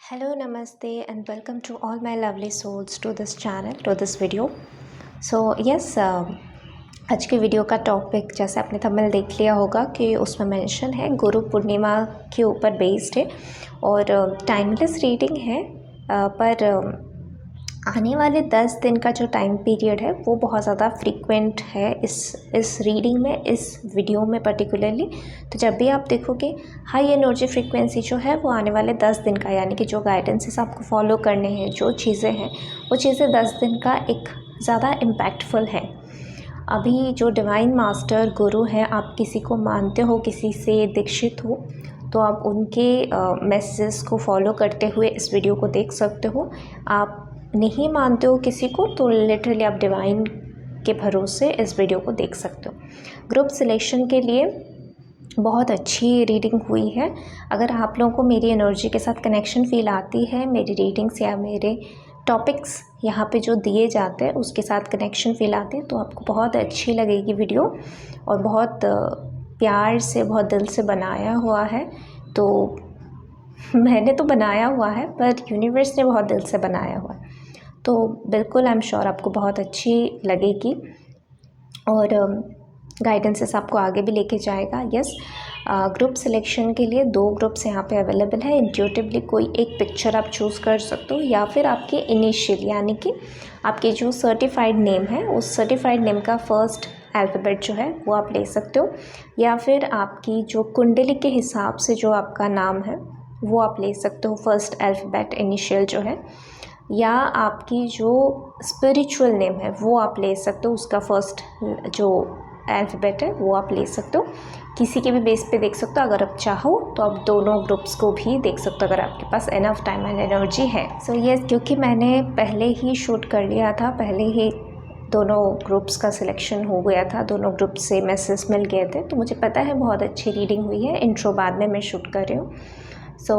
Hello, Namaste, and welcome to all my lovely souls to this channel, to this video. So yes, आज के video का topic जैसे आपने thumbnail देख लिया होगा कि उसमें मेंशन है गुरु पूर्णिमा के ऊपर बेस्ड है और टाइमलेस रीडिंग है। पर आने वाले 10 दिन का जो टाइम पीरियड है वो बहुत ज़्यादा फ्रीक्वेंट है इस रीडिंग में, इस वीडियो में पर्टिकुलरली। तो जब भी आप देखोगे हाई एनर्जी फ्रीक्वेंसी जो है वो आने वाले 10 दिन का, यानी कि जो गाइडेंसेस आपको फॉलो करने हैं, जो चीज़ें हैं वो चीज़ें 10 दिन का एक ज़्यादा इम्पैक्टफुल है। अभी जो डिवाइन मास्टर गुरु हैं, आप किसी को मानते हो, किसी से दीक्षित हो, तो आप उनके मैसेज को फॉलो करते हुए इस वीडियो को देख सकते हो। आप नहीं मानते हो किसी को तो लिटरली आप डिवाइन के भरोसे इस वीडियो को देख सकते हो। ग्रुप सिलेक्शन के लिए बहुत अच्छी रीडिंग हुई है। अगर आप लोगों को मेरी एनर्जी के साथ कनेक्शन फील आती है, मेरी रीडिंग्स या मेरे टॉपिक्स यहाँ पे जो दिए जाते हैं उसके साथ कनेक्शन फील आते हैं, तो आपको बहुत अच्छी लगेगी वीडियो। और बहुत प्यार से, बहुत दिल से बनाया हुआ है। तो मैंने तो बनाया हुआ है पर यूनिवर्स ने बहुत दिल से बनाया हुआ है, तो बिल्कुल आई एम श्योर आपको बहुत अच्छी लगेगी और गाइडेंसेस आपको आगे भी लेके जाएगा। यस, ग्रुप सिलेक्शन के लिए 2 ग्रुप्स यहाँ पे अवेलेबल है। इंट्यूटिवली कोई एक पिक्चर आप चूज़ कर सकते हो, या फिर आपके इनिशियल यानी कि आपके जो सर्टिफाइड नेम है उस सर्टिफाइड नेम का फर्स्ट अल्फ़ाबेट जो है वो आप ले सकते हो, या फिर आपकी जो कुंडली के हिसाब से जो आपका नाम है वो आप ले सकते हो, फर्स्ट अल्फ़ाबेट इनिशियल जो है, या आपकी जो स्पिरिचुअल नेम है वो आप ले सकते हो, उसका फर्स्ट जो अल्फ़ाबेट है वो आप ले सकते हो। किसी के भी बेस पे देख सकते हो। अगर आप चाहो तो आप दोनों ग्रुप्स को भी देख सकते हो अगर आपके पास इनफ टाइम एंड एनर्जी है। सो यस, क्योंकि मैंने पहले ही शूट कर लिया था, पहले ही दोनों ग्रुप्स का सिलेक्शन हो गया था, दोनों ग्रुप से मैसेज मिल गए थे, तो मुझे पता है बहुत अच्छी रीडिंग हुई है। इंट्रो बाद में मैं शूट कर रही हूँ। सो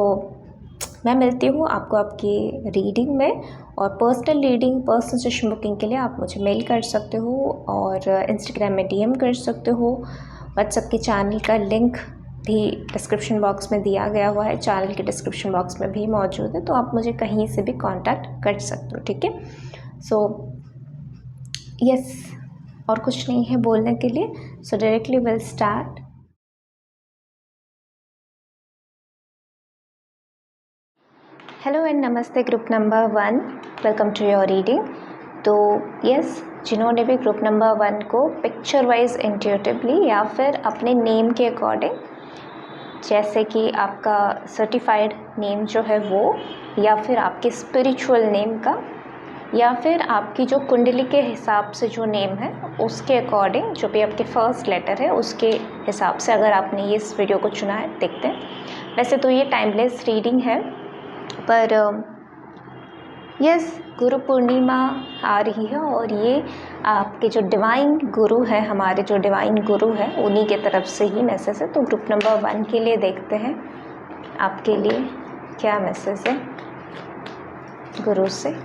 मैं मिलती हूँ आपको आपकी रीडिंग में। और personal reading, personal session booking के लिए आप मुझे मेल कर सकते हो और इंस्टाग्राम में डीएम कर सकते हो। व्हाट्सएप के चैनल का लिंक भी डिस्क्रिप्शन बॉक्स में दिया गया हुआ है, चैनल के डिस्क्रिप्शन बॉक्स में भी मौजूद है, तो आप मुझे कहीं से भी कांटेक्ट कर सकते हो। ठीक है, सो यस, और कुछ नहीं है बोलने के लिए। So directly will start. Hello and नमस्ते group number 1, welcome to your reading. तो यस, जिन्होंने भी ग्रुप नंबर 1 को पिक्चर वाइज इंट्यूटिवली या फिर अपने नेम के अकॉर्डिंग, जैसे कि आपका सर्टिफाइड नेम जो है वो, या फिर आपके स्पिरिचुअल नेम का, या फिर आपकी जो कुंडली के हिसाब से जो नेम है उसके अकॉर्डिंग, जो भी आपके फर्स्ट लेटर है उसके हिसाब से अगर आपने ये इस वीडियो को चुना है, देखते हैं। वैसे तो ये टाइमलेस रीडिंग है, पर यस, गुरु पूर्णिमा आ रही है और ये आपके जो डिवाइन गुरु है, हमारे जो डिवाइन गुरु है उन्हीं के तरफ से ही मैसेज है। तो ग्रुप नंबर 1 के लिए देखते हैं आपके लिए क्या मैसेज है गुरु से।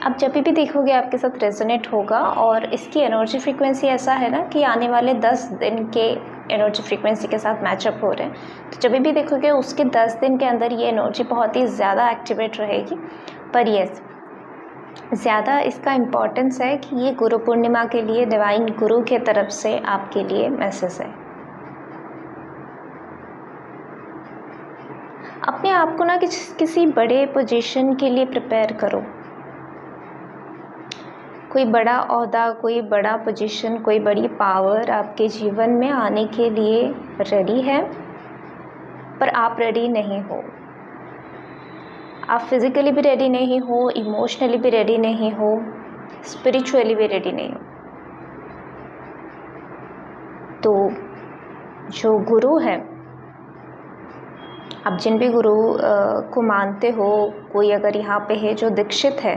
आप जब भी देखोगे आपके साथ रेजोनेट होगा, और इसकी एनर्जी फ्रीक्वेंसी ऐसा है ना कि आने वाले 10 दिन के एनर्जी फ्रीक्वेंसी के साथ मैचअप हो रहे हैं। तो जब भी देखोगे उसके 10 दिन के अंदर ये एनर्जी बहुत ही ज़्यादा एक्टिवेट रहेगी। पर यस, ज़्यादा इसका इम्पोर्टेंस है कि ये गुरु पूर्णिमा के लिए डिवाइन गुरु के तरफ से आपके लिए मैसेज है। अपने आप को ना किसी बड़े पोजीशन के लिए प्रिपेयर करो। कोई बड़ा ओहदा, कोई बड़ा पोजीशन, कोई बड़ी पावर आपके जीवन में आने के लिए रेडी है, पर आप रेडी नहीं हो। आप फिज़िकली भी रेडी नहीं हो, इमोशनली भी रेडी नहीं हो, स्पिरिचुअली भी रेडी नहीं हो। तो जो गुरु है, आप जिन भी गुरु को मानते हो, कोई अगर यहाँ पे है जो दीक्षित है,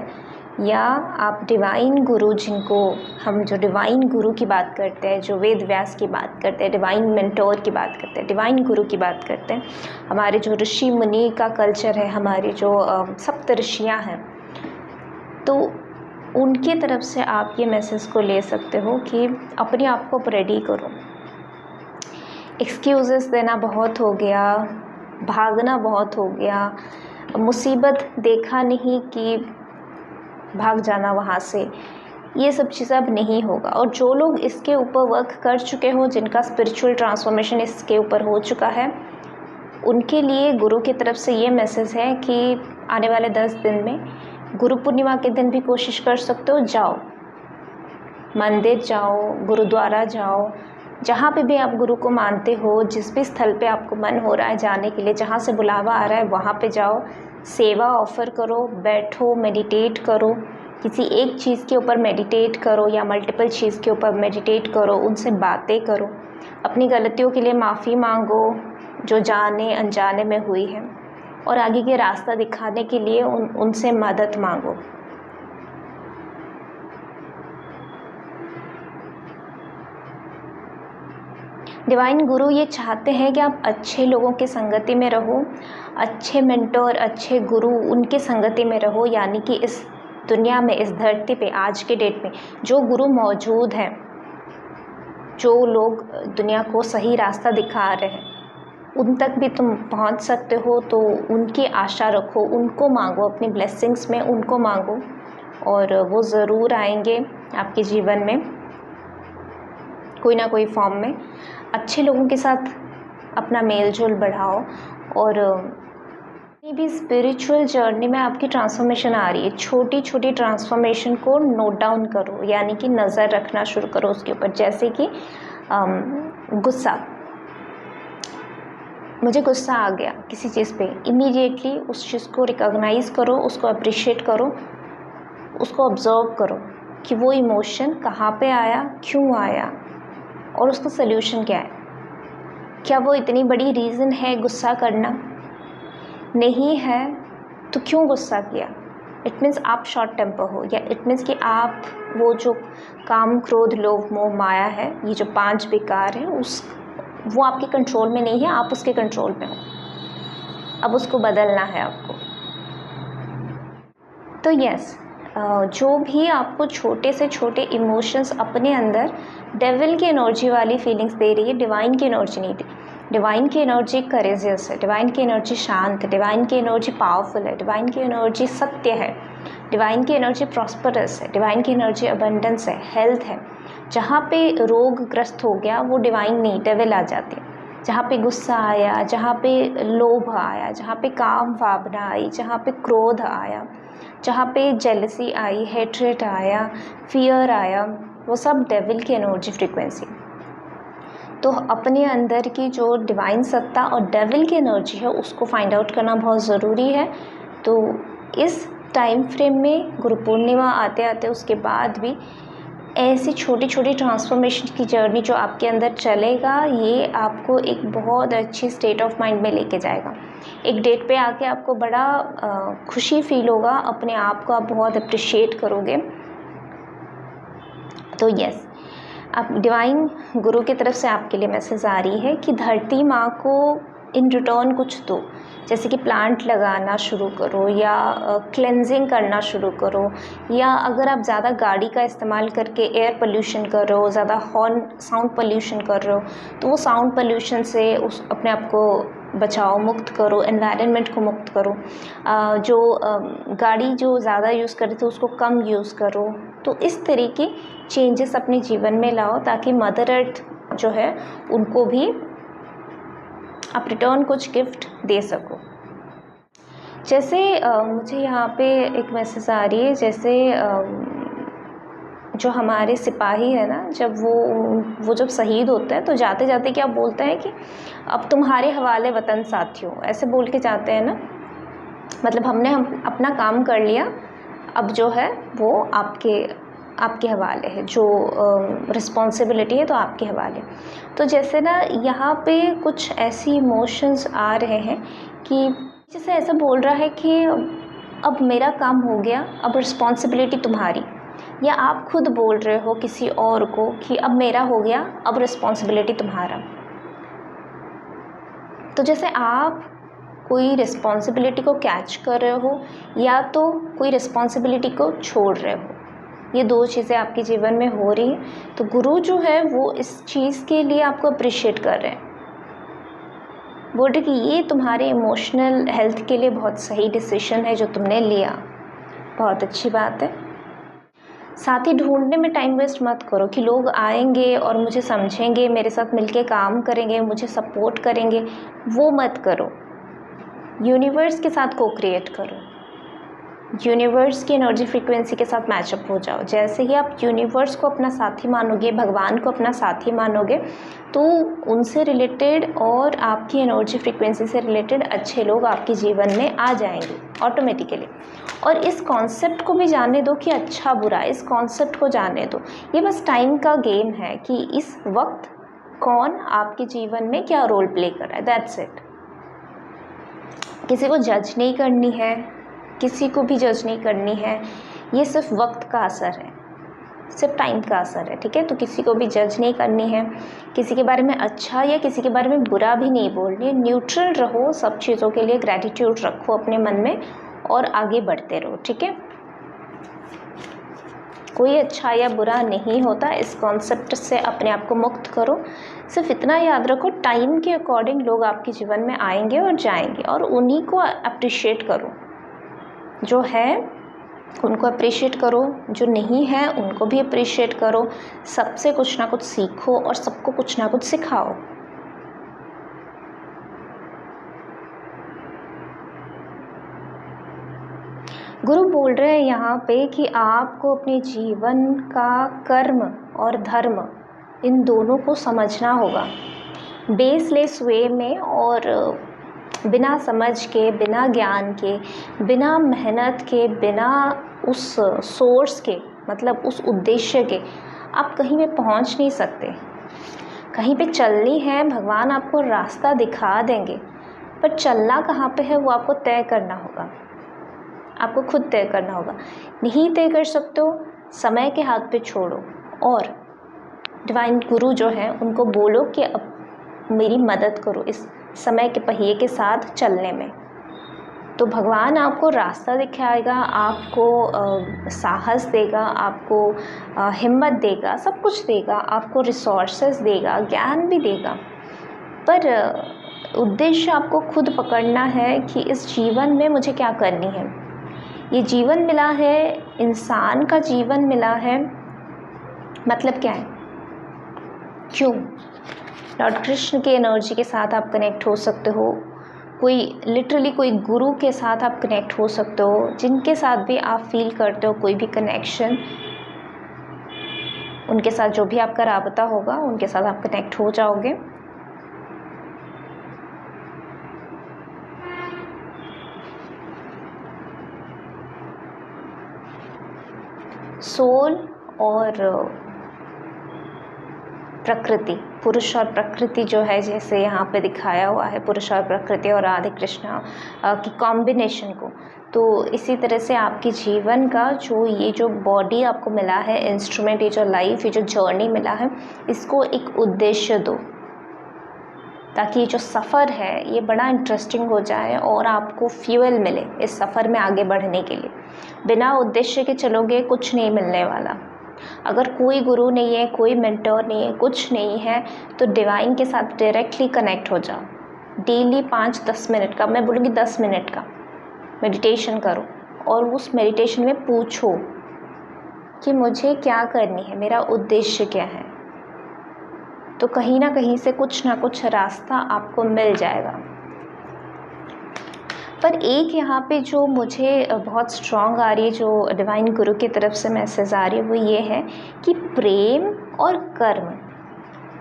या आप डिवाइन गुरु, जिनको हम जो डिवाइन गुरु की बात करते हैं, जो वेद व्यास की बात करते हैं, डिवाइन मेंटोर की बात करते हैं, डिवाइन गुरु की बात करते हैं, हमारे जो ऋषि मुनि का कल्चर है, हमारी जो सप्त ऋषियाँ हैं, तो उनके तरफ से आप ये मैसेज को ले सकते हो कि अपने आप को रेडी करो। एक्सक्यूज़ेस देना बहुत हो गया, भागना बहुत हो गया, मुसीबत देखा नहीं कि भाग जाना वहाँ से, ये सब चीज़ें अब नहीं होगा। और जो लोग इसके ऊपर वर्क कर चुके हो, जिनका स्पिरिचुअल ट्रांसफॉर्मेशन इसके ऊपर हो चुका है, उनके लिए गुरु की तरफ से ये मैसेज है कि आने वाले 10 दिन में, गुरु पूर्णिमा के दिन भी कोशिश कर सकते हो, जाओ मंदिर जाओ, गुरुद्वारा जाओ, जहाँ पे भी आप गुरु को मानते हो, जिस भी स्थल पे आपको मन हो रहा है जाने के लिए, जहाँ से बुलावा आ रहा है वहाँ पे जाओ, सेवा ऑफ़र करो, बैठो, मेडिटेट करो, किसी एक चीज़ के ऊपर मेडिटेट करो या मल्टीपल चीज़ के ऊपर मेडिटेट करो, उनसे बातें करो, अपनी गलतियों के लिए माफ़ी मांगो जो जाने अनजाने में हुई है, और आगे के रास्ता दिखाने के लिए उनसे मदद मांगो। डिवाइन गुरु ये चाहते हैं कि आप अच्छे लोगों की संगति में रहो, अच्छे मेंटोर, अच्छे गुरु, उनके संगति में रहो। यानी कि इस दुनिया में, इस धरती पे आज के डेट में जो गुरु मौजूद हैं, जो लोग दुनिया को सही रास्ता दिखा रहे हैं, उन तक भी तुम पहुंच सकते हो। तो उनकी आशा रखो, उनको मांगो, अपनी ब्लेसिंग्स में उनको मांगो, और वो ज़रूर आएंगे आपके जीवन में कोई ना कोई फॉर्म में। अच्छे लोगों के साथ अपना मेल जोल बढ़ाओ, और अपनी भी स्पिरिचुअल जर्नी में आपकी ट्रांसफॉर्मेशन आ रही है, छोटी छोटी ट्रांसफॉर्मेशन को नोट डाउन करो, यानी कि नज़र रखना शुरू करो उसके ऊपर। जैसे कि गुस्सा, मुझे गुस्सा आ गया किसी चीज़ पे, इमीडिएटली उस चीज़ को रिकॉग्नाइज़ करो, उसको अप्रिशिएट करो, उसको ऑब्जर्व करो कि वो इमोशन कहाँ पे आया, क्यों आया, और उसका सल्यूशन क्या है। क्या वो इतनी बड़ी रीज़न है गुस्सा करना? नहीं है तो क्यों गुस्सा किया? इट मीन्स आप शॉर्ट टेम्पर हो, या इट मीन्स कि आप वो जो काम, क्रोध, लोभ, मोह, माया है, ये जो 5 विकार हैं, वो आपके कंट्रोल में नहीं है, आप उसके कंट्रोल में हो। अब उसको बदलना है आपको। तो यस, जो भी आपको छोटे से छोटे इमोशंस अपने अंदर डेविल की एनर्जी वाली फीलिंग्स दे रही है, डिवाइन की एनर्जी नहीं दी। डिवाइन की एनर्जी करेजियस है, डिवाइन की एनर्जी शांत है, डिवाइन की एनर्जी पावरफुल है, डिवाइन की एनर्जी सत्य है, डिवाइन की एनर्जी प्रॉस्परस है, डिवाइन की एनर्जी अबंडेंस है, हेल्थ है। जहाँ पे रोग ग्रस्त हो गया, वो डिवाइन नहीं, डेविल आ जाती है। जहाँ पे गुस्सा आया, जहाँ पे लोभ आया, जहाँ पे काम भावना आई, जहाँ पे क्रोध आया, जहाँ पे जेलसी आई, हेट्रेट आया, फियर आया, वो सब डेविल की एनर्जी फ्रीक्वेंसी। तो अपने अंदर की जो डिवाइन सत्ता और डेविल की एनर्जी है, उसको फाइंड आउट करना बहुत ज़रूरी है। तो इस टाइम फ्रेम में गुरु पूर्णिमा आते आते उसके बाद भी ऐसी छोटी छोटी ट्रांसफॉर्मेशन की जर्नी जो आपके अंदर चलेगा, ये आपको एक बहुत अच्छी स्टेट ऑफ माइंड में लेके जाएगा। एक डेट पे आके आपको बड़ा खुशी फील होगा, अपने आप को आप बहुत अप्रिशिएट करोगे। तो यस, आप डिवाइन गुरु की तरफ से आपके लिए मैसेज आ रही है कि धरती माँ को इन रिटर्न कुछ दो। जैसे कि प्लांट लगाना शुरू करो, या क्लेंजिंग करना शुरू करो, या अगर आप ज़्यादा गाड़ी का इस्तेमाल करके एयर पोल्यूशन कर रहे हो, ज़्यादा हॉर्न साउंड पोल्यूशन कर रहे हो, तो वो साउंड पोल्यूशन से अपने आप को बचाओ, मुक्त करो, एनवायरनमेंट को मुक्त करो। गाड़ी जो ज़्यादा यूज़ कर रहे थे उसको कम यूज़ करो। तो इस तरीके चेंजेस अपने जीवन में लाओ, ताकि मदर अर्थ जो है उनको भी आप रिटर्न कुछ गिफ्ट दे सको। जैसे मुझे यहाँ पे एक मैसेज आ रही है, जैसे जो हमारे सिपाही है ना, जब वो जब शहीद होते हैं तो जाते जाते क्या बोलते हैं कि अब तुम्हारे हवाले वतन साथियों, ऐसे बोल के जाते हैं ना। मतलब हम अपना काम कर लिया, अब जो है वो आपके आपके हवाले है, जो रिस्पॉन्सिबिलिटी है तो आपके हवाले। तो जैसे ना यहाँ पे कुछ ऐसी इमोशंस आ रहे हैं कि जैसे ऐसा बोल रहा है कि अब मेरा काम हो गया, अब रिस्पॉन्सिबिलिटी तुम्हारी, या आप खुद बोल रहे हो किसी और को कि अब मेरा हो गया, अब रिस्पॉन्सिबिलिटी तुम्हारा। तो जैसे आप कोई रिस्पॉन्सिबिलिटी को कैच कर रहे हो या तो कोई रिस्पॉन्सिबिलिटी को छोड़ रहे हो, ये दो चीज़ें आपके जीवन में हो रही हैं। तो गुरु जो है वो इस चीज़ के लिए आपको अप्रिशिएट कर रहे हैं, बोल रहे कि ये तुम्हारे इमोशनल हेल्थ के लिए बहुत सही डिसीजन है जो तुमने लिया, बहुत अच्छी बात है। साथ ही ढूंढने में टाइम वेस्ट मत करो कि लोग आएंगे और मुझे समझेंगे, मेरे साथ मिलके काम करेंगे, मुझे सपोर्ट करेंगे, वो मत करो। यूनिवर्स के साथ को क्रिएट करो, यूनिवर्स की एनर्जी फ्रीक्वेंसी के साथ मैचअप हो जाओ। जैसे ही आप यूनिवर्स को अपना साथी मानोगे, भगवान को अपना साथी मानोगे, तो उनसे रिलेटेड और आपकी एनर्जी फ्रीक्वेंसी से रिलेटेड अच्छे लोग आपके जीवन में आ जाएंगे ऑटोमेटिकली। और इस कॉन्सेप्ट को भी जानने दो कि अच्छा बुरा, इस कॉन्सेप्ट को जानने दो। ये बस टाइम का गेम है कि इस वक्त कौन आपके जीवन में क्या रोल प्ले कर रहा है, दैट्स इट। किसी को जज नहीं करनी है, किसी को भी जज नहीं करनी है, ये सिर्फ वक्त का असर है, सिर्फ टाइम का असर है, ठीक है। तो किसी को भी जज नहीं करनी है, किसी के बारे में अच्छा या किसी के बारे में बुरा भी नहीं बोलनी है। न्यूट्रल रहो सब चीज़ों के लिए, ग्रैटिट्यूड रखो अपने मन में और आगे बढ़ते रहो, ठीक है। कोई अच्छा या बुरा नहीं होता, इस कॉन्सेप्ट से अपने आप को मुक्त करो। सिर्फ इतना याद रखो, टाइम के अकॉर्डिंग लोग आपके जीवन में आएंगे और जाएंगे, और उन्हीं को अप्रिशिएट करो। जो है उनको अप्रिशिएट करो, जो नहीं है उनको भी अप्रिशिएट करो। सबसे कुछ ना कुछ सीखो और सबको कुछ ना कुछ सिखाओ। गुरु बोल रहे हैं यहाँ पे कि आपको अपने जीवन का कर्म और धर्म, इन दोनों को समझना होगा बेसलेस वे में, और बिना समझ के, बिना ज्ञान के, बिना मेहनत के, बिना उस सोर्स के, मतलब उस उद्देश्य के, आप कहीं पे पहुंच नहीं सकते। कहीं पे चलनी है, भगवान आपको रास्ता दिखा देंगे, पर चलना कहाँ पे है वो आपको तय करना होगा, आपको खुद तय करना होगा। नहीं तय कर सकते हो, समय के हाथ पे छोड़ो और डिवाइन गुरु जो है उनको बोलो कि अब मेरी मदद करो इस समय के पहिए के साथ चलने में। तो भगवान आपको रास्ता दिखाएगा, आपको साहस देगा, आपको हिम्मत देगा, सब कुछ देगा, आपको रिसोर्सेज देगा, ज्ञान भी देगा। पर उद्देश्य आपको खुद पकड़ना है कि इस जीवन में मुझे क्या करनी है। ये जीवन मिला है, इंसान का जीवन मिला है, मतलब क्या है, क्यों? लॉर्ड कृष्ण की एनर्जी के साथ आप कनेक्ट हो सकते हो, कोई लिटरली कोई गुरु के साथ आप कनेक्ट हो सकते हो, जिनके साथ भी आप फील करते हो कोई भी कनेक्शन, उनके साथ जो भी आपका राबता होगा उनके साथ आप कनेक्ट हो जाओगे। सोल और प्रकृति, पुरुष और प्रकृति जो है, जैसे यहाँ पे दिखाया हुआ है पुरुष और प्रकृति और राधे कृष्णा की कॉम्बिनेशन को, तो इसी तरह से आपके जीवन का ये जो बॉडी आपको मिला है, इंस्ट्रूमेंट, ये जो लाइफ, ये जो जर्नी मिला है, इसको एक उद्देश्य दो, ताकि ये जो सफ़र है ये बड़ा इंटरेस्टिंग हो जाए और आपको फ्यूल मिले इस सफ़र में आगे बढ़ने के लिए। बिना उद्देश्य के चलोगे कुछ नहीं मिलने वाला। अगर कोई गुरु नहीं है, कोई मेंटर नहीं है, कुछ नहीं है, तो डिवाइन के साथ डायरेक्टली कनेक्ट हो जाओ। डेली 5-10 मिनट का, मैं बोलूँगी 10 मिनट का मेडिटेशन करो, और उस मेडिटेशन में पूछो कि मुझे क्या करनी है, मेरा उद्देश्य क्या है। तो कहीं ना कहीं से कुछ ना कुछ रास्ता आपको मिल जाएगा। पर एक यहाँ पे जो मुझे बहुत स्ट्रॉन्ग आ रही है, जो डिवाइन गुरु की तरफ से मैसेज आ रही है, वो ये है कि प्रेम और कर्म,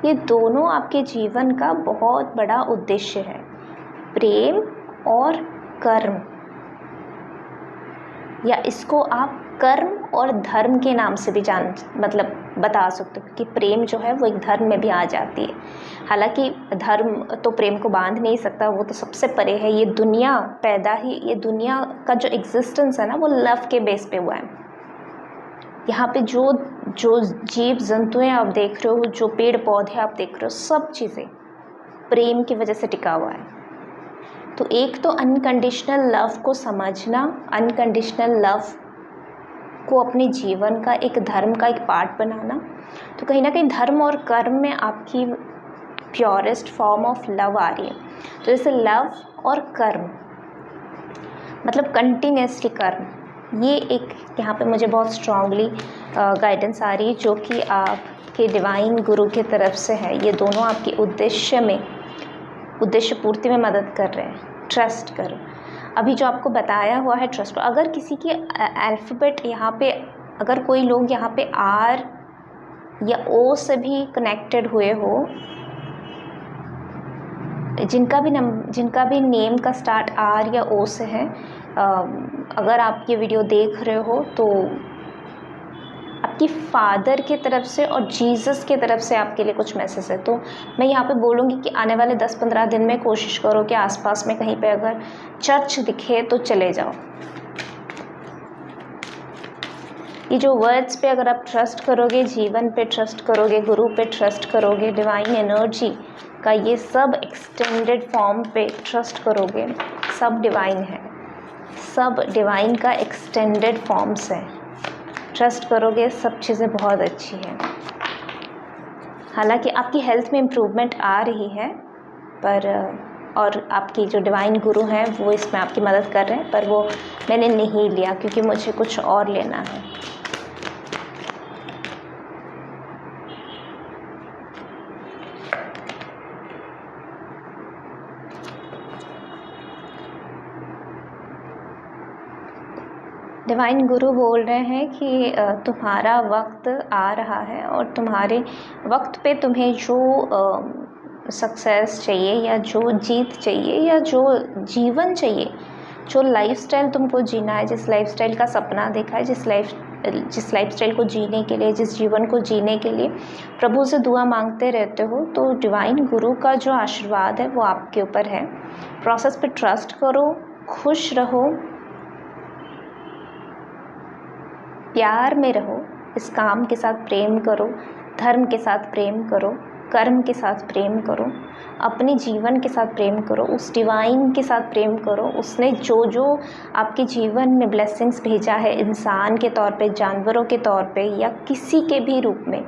ये दोनों आपके जीवन का बहुत बड़ा उद्देश्य है। प्रेम और कर्म, या इसको आप कर्म और धर्म के नाम से भी मतलब बता सकते हो, क्योंकि प्रेम जो है वो एक धर्म में भी आ जाती है। हालांकि धर्म तो प्रेम को बांध नहीं सकता, वो तो सबसे परे है। ये दुनिया ये दुनिया का जो एग्जिस्टेंस है ना, वो लव के बेस पे हुआ है। यहाँ पे जो जो जीव जंतुएं आप देख रहे हो, जो पेड़ पौधे आप देख रहे हो, सब चीज़ें प्रेम की वजह से टिका हुआ है। तो एक तो अनकंडीशनल लव को समझना, अनकंडीशनल लव को अपने जीवन का एक धर्म का एक पार्ट बनाना। तो कहीं ना कहीं धर्म और कर्म में आपकी प्योरेस्ट फॉर्म ऑफ लव आ रही है। तो जैसे लव और कर्म मतलब कंटिन्यूसली कर्म, ये एक यहाँ पे मुझे बहुत स्ट्रांगली गाइडेंस आ रही है, जो कि आपके डिवाइन गुरु की तरफ से है। ये दोनों आपके उद्देश्य पूर्ति में मदद कर रहे हैं। ट्रस्ट करो। अभी जो आपको बताया हुआ है ट्रस्ट, अगर किसी की अल्फ़ाबेट यहाँ पे, अगर कोई लोग यहाँ पे आर या ओ से भी कनेक्टेड हुए हो, जिनका भी नेम का स्टार्ट आर या ओ से है, अगर आप ये वीडियो देख रहे हो तो आपकी फादर की तरफ से और जीसस की तरफ से आपके लिए कुछ मैसेज है। तो मैं यहाँ पे बोलूँगी कि आने वाले 10-15 दिन में कोशिश करो कि आसपास में कहीं पे अगर चर्च दिखे तो चले जाओ। ये जो वर्ड्स पे अगर आप ट्रस्ट करोगे, जीवन पे ट्रस्ट करोगे, गुरु पे ट्रस्ट करोगे, डिवाइन एनर्जी का ये सब एक्सटेंडेड फॉर्म पे ट्रस्ट करोगे, सब डिवाइन है, सब डिवाइन का एक्सटेंडेड फॉर्म्स है। ट्रस्ट करोगे, सब चीज़ें बहुत अच्छी हैं। हालांकि आपकी हेल्थ में इम्प्रूवमेंट आ रही है, पर और आपकी जो डिवाइन गुरु हैं वो इसमें आपकी मदद कर रहे हैं, पर वो मैंने नहीं लिया क्योंकि मुझे कुछ और लेना है। डिवाइन गुरु बोल रहे हैं कि तुम्हारा वक्त आ रहा है और तुम्हारे वक्त पे तुम्हें जो सक्सेस चाहिए या जो जीत चाहिए या जो जीवन चाहिए, जो लाइफस्टाइल तुमको जीना है, जिस लाइफस्टाइल का सपना देखा है, जिस लाइफस्टाइल को जीने के लिए, जिस जीवन को जीने के लिए प्रभु से दुआ मांगते रहते हो, तो डिवाइन गुरु का जो आशीर्वाद है वो आपके ऊपर है। प्रोसेस पे ट्रस्ट करो, खुश रहो, प्यार में रहो, इस काम के साथ प्रेम करो, धर्म के साथ प्रेम करो, कर्म के साथ प्रेम करो, अपने जीवन के साथ प्रेम करो, उस डिवाइन के साथ प्रेम करो। उसने जो जो आपके जीवन में ब्लेसिंग्स भेजा है, इंसान के तौर पे, जानवरों के तौर पे या किसी के भी रूप में,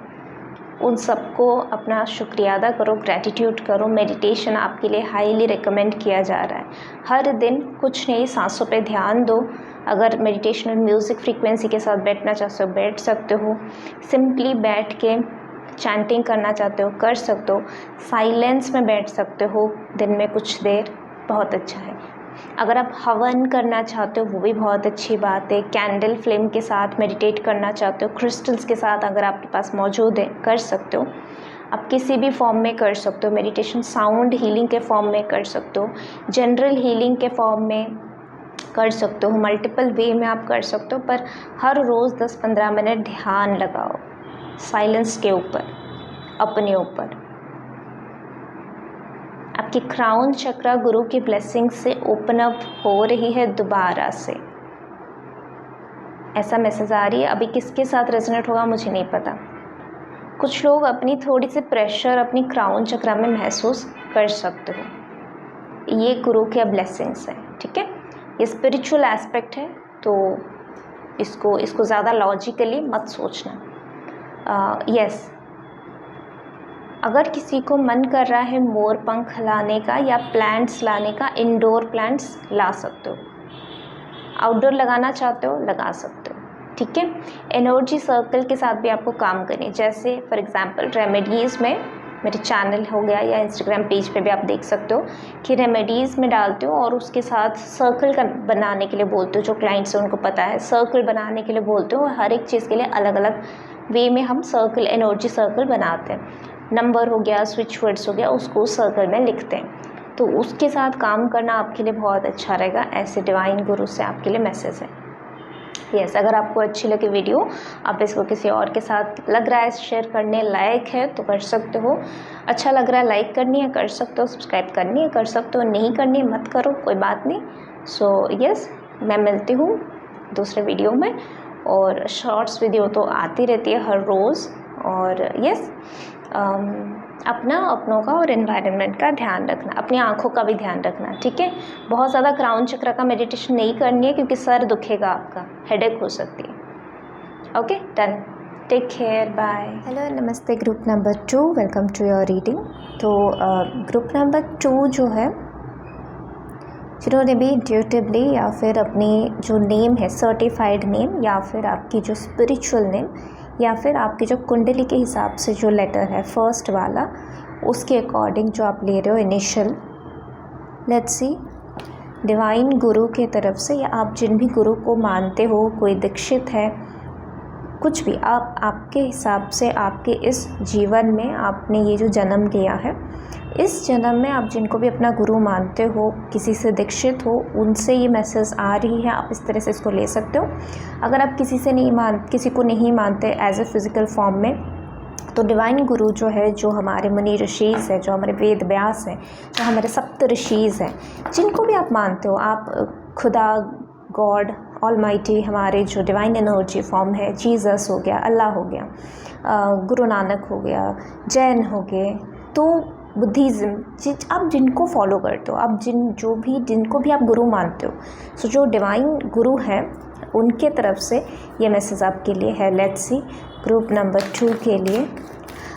उन सबको अपना शुक्रिया अदा करो, ग्रैटिट्यूड करो। मेडिटेशन आपके लिए हाईली रिकमेंड किया जा रहा है। हर दिन कुछ नई सांसों पे ध्यान दो। अगर मेडिटेशन म्यूज़िक फ्रीक्वेंसी के साथ बैठना चाहते हो, बैठ सकते हो। सिंपली बैठ के चैंटिंग करना चाहते हो, कर सकते हो। साइलेंस में बैठ सकते हो दिन में कुछ देर, बहुत अच्छा है। अगर आप हवन करना चाहते हो वो भी बहुत अच्छी बात है। कैंडल फ्लेम के साथ मेडिटेट करना चाहते हो, क्रिस्टल्स के साथ अगर आपके पास मौजूद है, कर सकते हो। आप किसी भी फॉर्म में कर सकते हो। मेडिटेशन साउंड हीलिंग के फॉर्म में कर सकते हो, जनरल हीलिंग के फॉर्म में कर सकते हो, मल्टीपल वे में आप कर सकते हो। पर हर रोज़ 10-15 मिनट ध्यान लगाओ साइलेंस के ऊपर, अपने ऊपर। आपकी क्राउन चक्रा गुरु की ब्लेसिंग से ओपन अप हो रही है दोबारा से, ऐसा मैसेज आ रही है। अभी किसके साथ रेजोनेट होगा मुझे नहीं पता। कुछ लोग अपनी थोड़ी सी प्रेशर अपनी क्राउन चक्रा में महसूस कर सकते हो। ये गुरु के ब्लेसिंग्स हैं, ठीक है। ये स्पिरिचुअल एस्पेक्ट है, तो इसको ज़्यादा लॉजिकली मत सोचना। यस, अगर किसी को मन कर रहा है मोर पंख लाने का या प्लांट्स लाने का, इंडोर प्लांट्स ला सकते हो। आउटडोर लगाना चाहते हो, लगा सकते हो, ठीक है। एनर्जी सर्कल के साथ भी आपको काम करनी, जैसे फॉर एग्जांपल रेमेडीज़ में, मेरे चैनल हो गया या इंस्टाग्राम पेज पे भी आप देख सकते हो कि रेमेडीज़ में डालते हो और उसके साथ सर्कल का बनाने के लिए बोलते हो। जो क्लाइंट्स हैं उनको पता है, सर्कल बनाने के लिए बोलते हो। हर एक चीज़ के लिए अलग अलग वे में हम सर्कल, एनर्जी सर्कल बनाते हैं। नंबर हो गया, स्विच वर्ड्स हो गया, उसको सर्कल में लिखते हैं। तो उसके साथ काम करना आपके लिए बहुत अच्छा रहेगा। ऐसे डिवाइन गुरु से आपके लिए मैसेज है। यस, अगर आपको अच्छी लगे वीडियो, आप इसको किसी और के साथ लग रहा है शेयर करने लायक है तो कर सकते हो। अच्छा लग रहा है लाइक करनी है कर सकते हो, सब्सक्राइब करनी है कर सकते हो, नहीं करनी है मत करो, कोई बात नहीं। सो यस, मैं मिलती हूँ दूसरे वीडियो में, और शॉर्ट्स वीडियो तो आती रहती है हर रोज़। और यस, अपनों का और एनवायरनमेंट का ध्यान रखना, अपनी आँखों का भी ध्यान रखना, ठीक है। बहुत ज़्यादा क्राउन चक्र का मेडिटेशन नहीं करनी है क्योंकि सर दुखेगा, आपका हेडेक हो सकती है। Okay, done, take care, bye. Hello नमस्ते, group number 2, welcome to your reading. तो ग्रुप नंबर 2 जो है, जिन्होंने भी इंट्यूटिवली या फिर अपनी जो नेम है सर्टिफाइड नेम, या फिर आपकी जो स्पिरिचुअल नेम, या फिर आपकी जो कुंडली के हिसाब से जो लेटर है फर्स्ट वाला, उसके अकॉर्डिंग जो आप ले रहे हो इनिशियल, लेट्स सी, डिवाइन गुरु के तरफ से, या आप जिन भी गुरु को मानते हो, कोई दीक्षित है, कुछ भी आप आपके हिसाब से आपके इस जीवन में आपने ये जो जन्म लिया है, इस जन्म में आप जिनको भी अपना गुरु मानते हो, किसी से दीक्षित हो, उनसे ये मैसेज आ रही है। आप इस तरह से इसको ले सकते हो। अगर आप किसी को नहीं मानते एज ए फिज़िकल फॉर्म में, तो डिवाइन गुरु जो है, जो हमारे मुनि ऋषिज़ है, जो हमारे वेद व्यास हैं, जो हमारे सप्त ऋषिज़ हैं, जिनको भी आप मानते हो, आप खुदा, गॉड, ऑलमाइटी, हमारे जो डिवाइन एनर्जी फॉर्म है, जीसस हो गया, अल्लाह हो गया, गुरु नानक हो गया, जैन हो गए, तो बुद्धिज़्म, आप जिनको फॉलो करते हो, आप जिनको भी आप गुरु मानते हो, सो जो डिवाइन गुरु है उनके तरफ से ये मैसेज आपके लिए है। लेट्स सी ग्रुप नंबर 2 के लिए।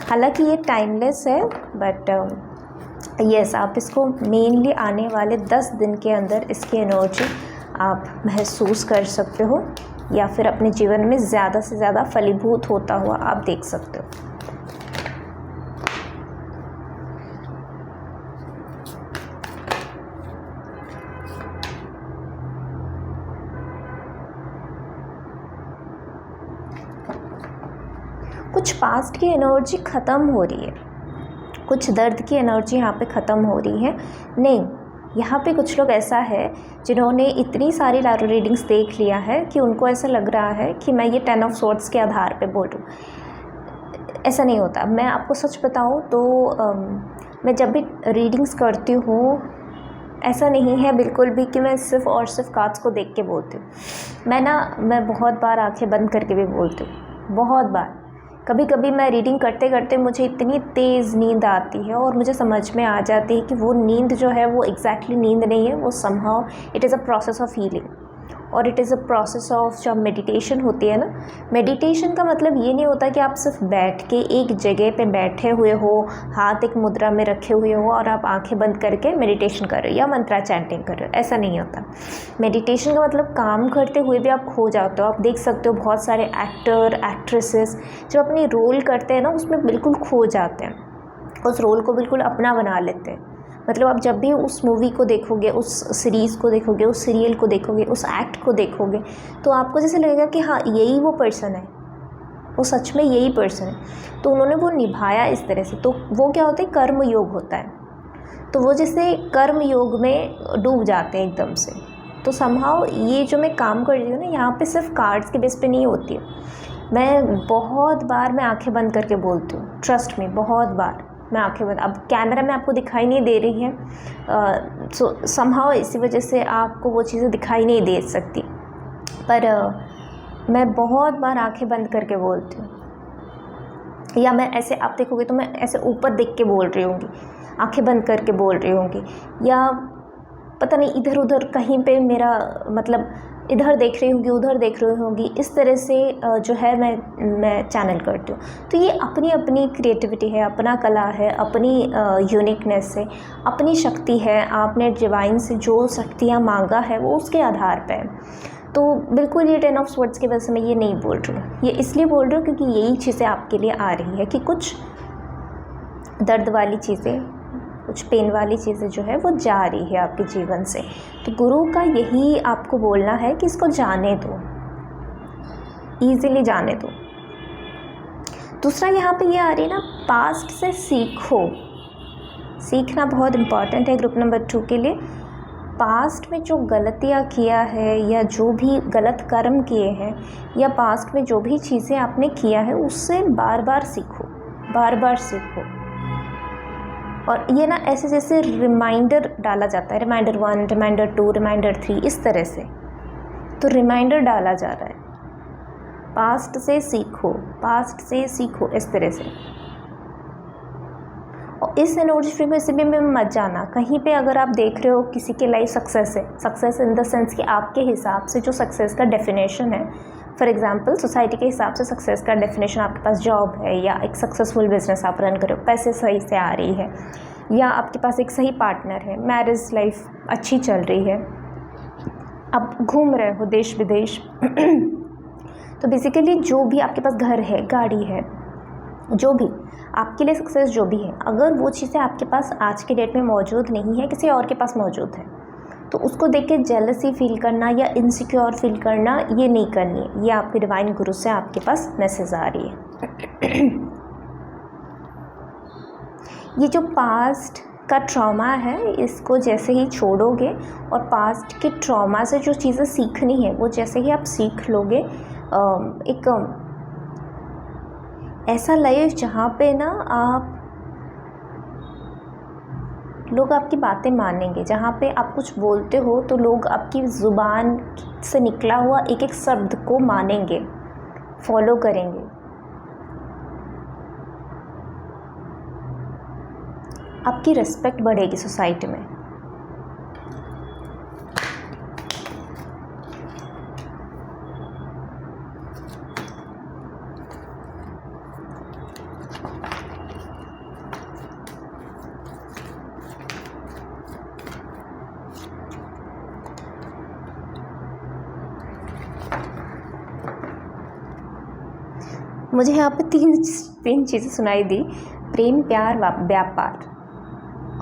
हालांकि ये टाइमलेस है, बट यस, आप इसको मेनली आने वाले 10 दिन के अंदर इसकी एनर्जी आप महसूस कर सकते हो, या फिर अपने जीवन में ज़्यादा से ज़्यादा फलीभूत होता हुआ आप देख सकते हो। कुछ पास्ट की एनर्जी ख़त्म हो रही है, कुछ दर्द की एनर्जी यहाँ पे ख़त्म हो रही है। नहीं, यहाँ पे कुछ लोग ऐसा है जिन्होंने इतनी सारी टारो रीडिंग्स देख लिया है कि उनको ऐसा लग रहा है कि मैं ये 10 ऑफ स्वॉर्ड्स के आधार पे बोल रही हूँ। ऐसा नहीं होता। मैं आपको सच बताऊँ तो मैं जब भी रीडिंग्स करती हूँ, ऐसा नहीं है बिल्कुल भी कि मैं सिर्फ़ और सिर्फ कार्ड्स को देख के बोलती हूँ। मैं बहुत बार आंखें बंद करके भी बोलती हूँ, बहुत बार। कभी कभी मैं रीडिंग करते करते मुझे इतनी तेज़ नींद आती है और मुझे समझ में आ जाती है कि वो नींद जो है वो एग्जैक्टली नींद नहीं है, वो somehow it is a process of healing, और it is a process of जब मेडिटेशन होती है ना, मेडिटेशन का मतलब ये नहीं होता कि आप सिर्फ बैठ के एक जगह पे बैठे हुए हो, हाथ एक मुद्रा में रखे हुए हो और आप आंखें बंद करके मेडिटेशन कर रहे हो या मंत्रा चैंटिंग कर रहे हो, ऐसा नहीं होता। मेडिटेशन का मतलब काम करते हुए भी आप खो जाते हो। आप देख सकते हो बहुत सारे एक्टर एक्ट्रेसेस जो अपनी रोल करते हैं ना, उसमें बिल्कुल खो जाते हैं, उस रोल को बिल्कुल अपना बना लेते हैं। मतलब आप जब भी उस मूवी को देखोगे, उस सीरीज़ को देखोगे, उस सीरियल को देखोगे, उस एक्ट को देखोगे, तो आपको जैसे लगेगा कि हाँ यही वो पर्सन है, वो सच में यही पर्सन है। तो उन्होंने वो निभाया इस तरह से। तो वो क्या होता है, कर्म योग होता है। तो वो जैसे कर्म योग में डूब जाते हैं एकदम से। तो समहाउ ये जो मैं काम कर रही हूँ ना, यहाँ पे सिर्फ कार्ड्स के बेस पे नहीं होती है। मैं बहुत बार मैं आंखें बंद करके बोलती हूँ, ट्रस्ट में, बहुत बार मैं आंखें बंद। अब कैमरा में आपको दिखाई नहीं दे रही है, सो समहाउ इसी वजह से आपको वो चीज़ें दिखाई नहीं दे सकती, पर मैं बहुत बार आंखें बंद करके बोलती हूँ। या मैं ऐसे, आप देखोगे तो मैं ऐसे ऊपर देख के बोल रही होंगी, आंखें बंद करके बोल रही होंगी, या पता नहीं इधर उधर कहीं पे मेरा मतलब इधर देख रही होंगी, उधर देख रही होंगी, इस तरह से जो है मैं चैनल करती हूँ। तो ये अपनी अपनी क्रिएटिविटी है, अपना कला है, अपनी यूनिकनेस है, अपनी शक्ति है। आपने डिवाइन से जो शक्तियाँ मांगा है वो उसके आधार पे है। तो बिल्कुल ये 10 ऑफ स्वॉर्ड्स की वजह से मैं ये नहीं बोल रही हूँ, ये इसलिए बोल रही हूँ क्योंकि यही चीज़ें आपके लिए आ रही है कि कुछ दर्द वाली चीज़ें, कुछ पेन वाली चीज़ें जो है वो जा रही है आपके जीवन से। तो गुरु का यही आपको बोलना है कि इसको जाने दो, ईज़िली जाने दो। दूसरा यहाँ पे ये आ रही है ना, पास्ट से सीखो। सीखना बहुत इम्पॉर्टेंट है ग्रुप नंबर 2 के लिए। पास्ट में जो गलतियाँ किया है या जो भी गलत कर्म किए हैं या पास्ट में जो भी चीज़ें आपने किया है उससे बार बार सीखो, बार बार सीखो। और ये ना ऐसे जैसे रिमाइंडर डाला जाता है, रिमाइंडर 1, रिमाइंडर 2, रिमाइंडर 3, इस तरह से तो रिमाइंडर डाला जा रहा है, पास्ट से सीखो, पास्ट से सीखो, इस तरह से। और इस एनर्जी फ्रीक्वेंसी में मत जाना कहीं पे। अगर आप देख रहे हो किसी के लाइफ सक्सेस है, सक्सेस इन द सेंस कि आपके हिसाब से जो सक्सेस का डेफिनेशन है, फॉर एग्जांपल सोसाइटी के हिसाब से सक्सेस का डेफिनेशन आपके पास जॉब है या एक सक्सेसफुल बिजनेस आप रन करो, पैसे सही से आ रही है, या आपके पास एक सही पार्टनर है, मैरिज लाइफ अच्छी चल रही है, आप घूम रहे हो देश विदेश तो बेसिकली जो भी आपके पास घर है, गाड़ी है, जो भी आपके लिए सक्सेस जो भी है, अगर वो चीज़ें आपके पास आज के डेट में मौजूद नहीं है, किसी और के पास मौजूद है, तो उसको देख के जेलसी फील करना या इनसिक्योर फील करना ये नहीं करनी है। ये आपके डिवाइन गुरु से आपके पास मैसेज आ रही है। ये जो पास्ट का ट्रॉमा है, इसको जैसे ही छोड़ोगे और पास्ट के ट्रॉमा से जो चीज़ें सीखनी है वो जैसे ही आप सीख लोगे, एक ऐसा लाइफ जहाँ पे ना आप लोग आपकी बातें मानेंगे, जहाँ पे आप कुछ बोलते हो तो लोग आपकी ज़ुबान से निकला हुआ एक एक शब्द को मानेंगे, फॉलो करेंगे। आपकी रिस्पेक्ट बढ़ेगी सोसाइटी में। मुझे यहाँ पे तीन चीज़ें सुनाई दी, प्रेम, प्यार, व्यापार,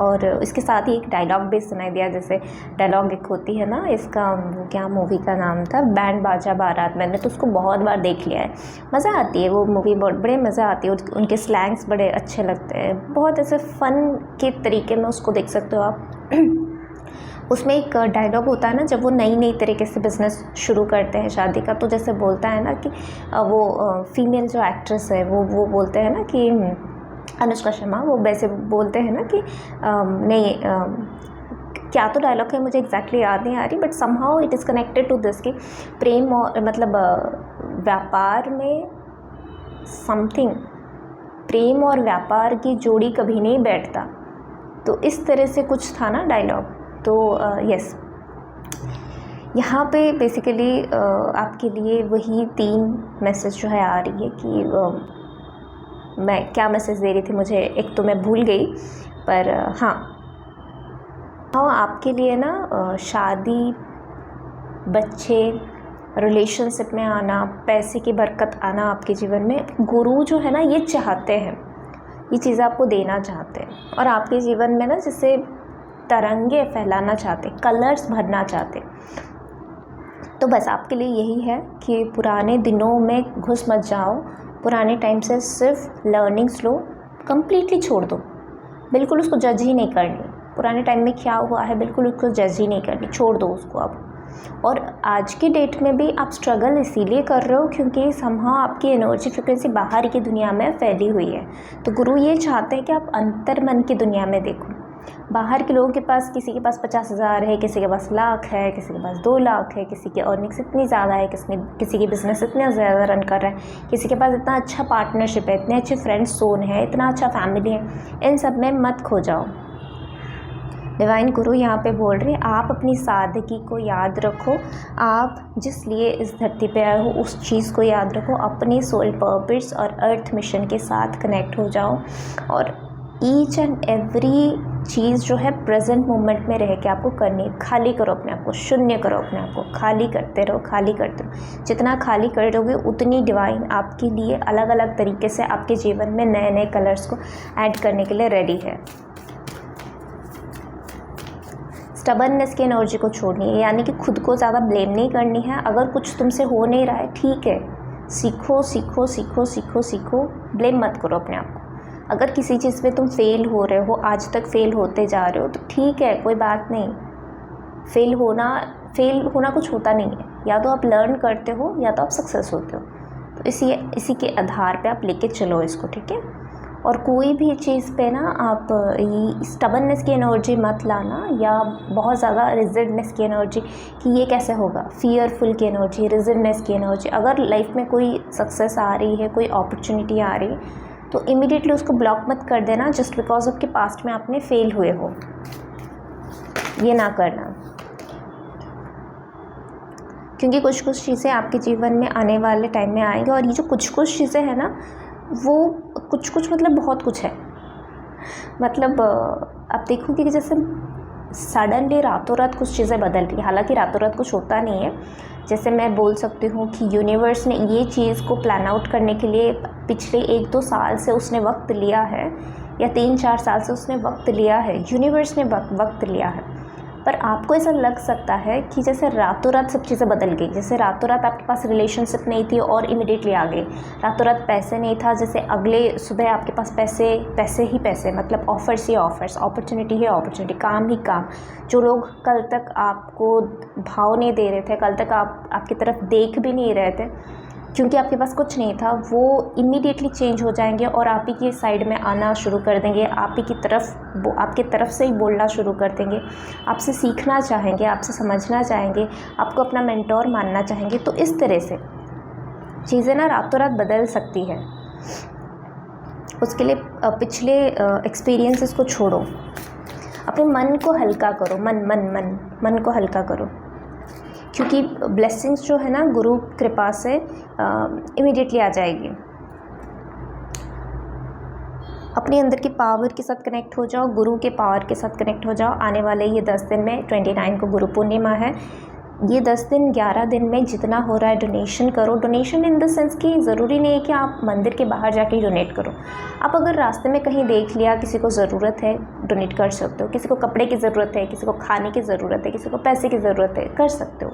और इसके साथ ही एक डायलॉग भी सुनाई दिया। जैसे डायलॉग एक होती है ना, इसका वो क्या मूवी का नाम था, बैंड बाजा बारात। मैंने तो उसको बहुत बार देख लिया है, मज़ा आती है वो मूवी, बड़े मज़ा आती है। उनके स्लैंग्स बड़े अच्छे लगते हैं, बहुत ऐसे फ़न के तरीके में उसको देख सकते हो आप। उसमें एक डायलॉग होता है ना, जब वो नई तरीके से बिज़नेस शुरू करते हैं शादी का, तो जैसे बोलता है ना कि वो फीमेल जो एक्ट्रेस है वो बोलते हैं ना कि अनुष्का शर्मा, वो वैसे बोलते हैं ना कि नहीं, क्या तो डायलॉग है मुझे एग्जैक्टली याद नहीं आ रही, but somehow it is connected to this कि प्रेम और मतलब व्यापार में समथिंग, प्रेम और व्यापार की जोड़ी कभी नहीं बैठता, तो इस तरह से कुछ था ना डायलॉग। तो यस, यहाँ पे बेसिकली आपके लिए वही 3 मैसेज जो है आ रही है कि मैं क्या मैसेज दे रही थी, मुझे एक तो मैं भूल गई, पर हाँ आपके लिए ना शादी, बच्चे, रिलेशनशिप में आना, पैसे की बरकत आना आपके जीवन में, गुरु जो है ना ये चाहते हैं, ये चीज़ें आपको देना चाहते हैं, और आपके जीवन में ना जैसे तरंगे फैलाना चाहते, कलर्स भरना चाहते। तो बस आपके लिए यही है कि पुराने दिनों में घुस मत जाओ, पुराने टाइम से सिर्फ लर्निंग्स लो, कम्प्लीटली छोड़ दो, बिल्कुल उसको जज ही नहीं करनी। पुराने टाइम में क्या हुआ है बिल्कुल उसको जज ही नहीं करनी, छोड़ दो उसको अब। और आज की डेट में भी आप स्ट्रगल इसीलिए कर रहे हो क्योंकि समहाउ आपकी एनर्जी फ्रिक्वेंसी बाहर की दुनिया में फैली हुई है। तो गुरु ये चाहते हैं कि आप अंतर मन की दुनिया में देखो। बाहर के लोगों के पास, किसी के पास 50,000 है, किसी के पास लाख है, किसी के पास 2 लाख है, किसी की अर्निंग्स इतनी ज़्यादा है, किसी की बिज़नेस इतना ज़्यादा रन कर रहा है, किसी के पास इतना अच्छा पार्टनरशिप है, इतने अच्छे फ्रेंड्स जोन है, इतना अच्छा फैमिली है। इन सब में मत खो जाओ। डिवाइन गुरु यहाँ पे बोल रहे हैं आप अपनी सादगी को याद रखो, आप जिस लिए इस धरती पे आए हो उस चीज़ को याद रखो, अपनी सोल पर्पस और अर्थ मिशन के साथ कनेक्ट हो जाओ, और ईच एंड एवरी चीज़ जो है प्रेजेंट मोमेंट में रह के आपको करनी है। खाली करो अपने आप को, शून्य करो अपने आप को, खाली करते रहो, खाली करते रहो। जितना खाली करोगे उतनी डिवाइन आपके लिए अलग अलग तरीके से आपके जीवन में नए नए कलर्स को ऐड करने के लिए रेडी है। स्टबर्ननेस की एनर्जी को छोड़नी है, यानी कि खुद को ज़्यादा ब्लेम नहीं करनी है। अगर कुछ तुमसे हो नहीं रहा है, ठीक है, सीखो सीखो सीखो सीखो सीखो, ब्लेम मत करो अपने आप को। अगर किसी चीज़ में तुम फेल हो रहे हो, आज तक फेल होते जा रहे हो, तो ठीक है, कोई बात नहीं, फेल होना कुछ होता नहीं है, या तो आप लर्न करते हो या तो आप सक्सेस होते हो। तो इसी के आधार पे आप लेके चलो इसको, ठीक है। और कोई भी चीज़ पे ना आप स्टबननेस की एनर्जी मत लाना, या बहुत ज़्यादा रिजिडनेस की एनर्जी कि ये कैसे होगा, फियरफुल की एनर्जी, रिजिडनेस की एनर्जी। अगर लाइफ में कोई सक्सेस आ रही है, कोई अपॉर्चुनिटी आ रही है, तो इमीडिएटली उसको ब्लॉक मत कर देना जस्ट बिकॉज आपके पास्ट में आपने फेल हुए हो। ये ना करना, क्योंकि कुछ कुछ चीज़ें आपके जीवन में आने वाले टाइम में आएंगी, और ये जो कुछ कुछ चीज़ें हैं ना, वो कुछ मतलब बहुत कुछ है। मतलब आप देखोगे कि जैसे सडनली रातों रात कुछ चीज़ें बदल रही है। हालांकि रातों रात कुछ होता नहीं है। जैसे मैं बोल सकती हूँ कि यूनिवर्स ने ये चीज़ को प्लान आउट करने के लिए पिछले 1-2 साल से उसने वक्त लिया है, या 3-4 साल से उसने वक्त लिया है, यूनिवर्स ने वक्त लिया है। पर आपको ऐसा लग सकता है कि जैसे रातों रात सब चीज़ें बदल गई। जैसे रातों रात आपके पास रिलेशनशिप नहीं थी और इमिडिएटली आ गई। रातों रात पैसे नहीं था, जैसे अगले सुबह आपके पास पैसे ही पैसे, मतलब ऑफर्स ही ऑफर्स, अपॉर्चुनिटी ही अपॉर्चुनिटी, काम ही काम। जो लोग कल तक आपको भाव नहीं दे रहे थे, कल तक आपकी तरफ देख भी नहीं रहे थे क्योंकि आपके पास कुछ नहीं था, वो इमीडिएटली चेंज हो जाएंगे और आप ही की साइड में आना शुरू कर देंगे। आप ही की तरफ, आपकी तरफ से ही बोलना शुरू कर देंगे, आपसे सीखना चाहेंगे, आपसे समझना चाहेंगे, आपको अपना मेंटोर मानना चाहेंगे। तो इस तरह से चीज़ें ना रातों रात बदल सकती है। उसके लिए पिछले एक्सपीरियंसेस को छोड़ो, अपने मन को हल्का करो, मन को हल्का करो, क्योंकि ब्लेसिंग्स जो है ना गुरु कृपा से इमीडिएटली आ जाएगी। अपने अंदर की पावर के साथ कनेक्ट हो जाओ, गुरु के पावर के साथ कनेक्ट हो जाओ। आने वाले ये 10 दिन में 29 को गुरु पूर्णिमा है। ये 10 दिन 11 दिन में जितना हो रहा है डोनेशन करो। डोनेशन इन द सेंस कि ज़रूरी नहीं है कि आप मंदिर के बाहर जाके डोनेट करो। आप अगर रास्ते में कहीं देख लिया किसी को ज़रूरत है, डोनेट कर सकते हो। किसी को कपड़े की ज़रूरत है, किसी को खाने की ज़रूरत है, किसी को पैसे की ज़रूरत है, कर सकते हो।